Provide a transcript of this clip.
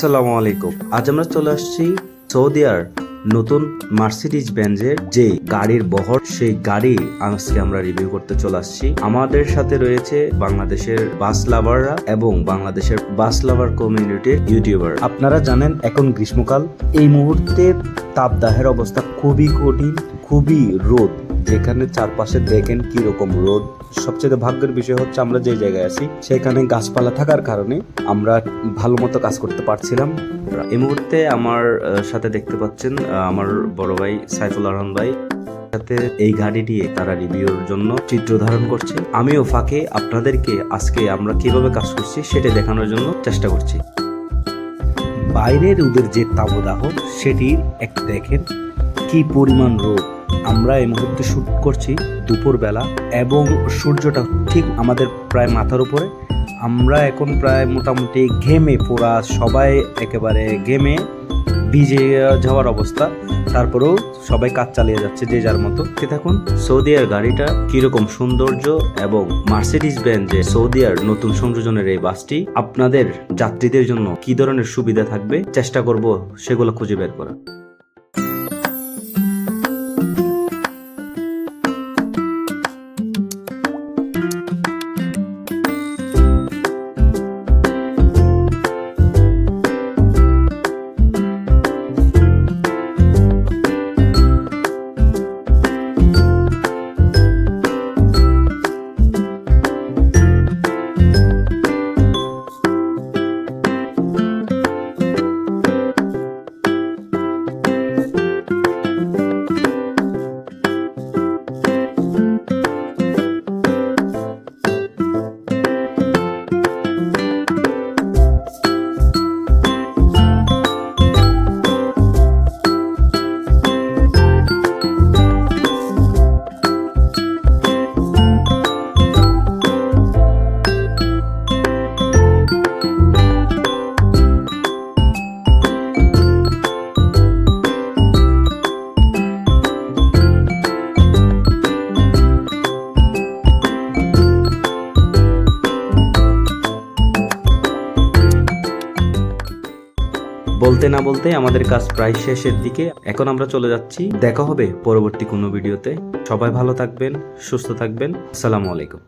আসসালামু আলাইকুম। আজ আমরা চলে আসছি সৌদিয়ার নতুন মার্সিডিজ বেঞ্জের যে গাড়ির বহর, সেই গাড়ি আজকে আমরা রিভিউ করতে চলে আসছি। আমাদের সাথে রয়েছে বাংলাদেশের বাস লাভাররা এবং বাংলাদেশের বাস লাভার কমিউনিটির ইউটিউবার। আপনারা জানেন এখন গ্রীষ্মকাল, এই মুহূর্তে তাপদাহের অবস্থা খুবই কঠিন, খুবই রোদ, যেখানে চারপাশে দেখেন কি রকম রোদ। সবচেয়ে ভাগ্যের বিষয় হচ্ছে আমরা যে জায়গায় আছি সেখানে গাছপালা থাকার কারণে আমরা ভালো মতো কাজ করতে পারছিলাম। এই মুহূর্তে আমার সাথে দেখতে পাচ্ছেন আমার বড় ভাই সাইফুল আরহান ভাই সাথে এই গাড়ি দিয়ে তারা রিভিউর জন্য চিত্র ধারণ করছে। আমিও ফাঁকে আপনাদেরকে আজকে আমরা কিভাবে কাজ করছি সেটা দেখানোর জন্য চেষ্টা করছি। বাইরের রোদের যে তাপদাহ সেটি এক দেখেন কি পরিমাণ রোদ। আমরা এই মুহূর্তে শুট করছি দুপুর বেলা এবং সূর্যটা ঠিক আমাদের প্রায় মাথার উপরে। আমরা এখন প্রায় মোটামুটি ঘেমে পুরা সবাই একেবারে ঘেমে ভিজে যাওয়ার অবস্থা, তারপরেও সবাই কাজ চালিয়ে যাচ্ছে যে যার মতো। দেখুন সৌদিয়ার গাড়িটা কিরকম সৌন্দর্য এবং মার্সিডিজ বেঞ্জে সৌদিয়ার নতুন সংযোজনের এই বাসটি আপনাদের যাত্রীদের জন্য কি ধরনের সুবিধা থাকবে চেষ্টা করব সেগুলো খুঁজে বের করা। বলতে না বলতে আমাদের কাজ প্রায় শেষের দিকে, এখন আমরা চলে যাচ্ছি। দেখা হবে পরবর্তী কোনো ভিডিওতে। সবাই ভালো থাকবেন, সুস্থ থাকবেন। আসসালামু আলাইকুম।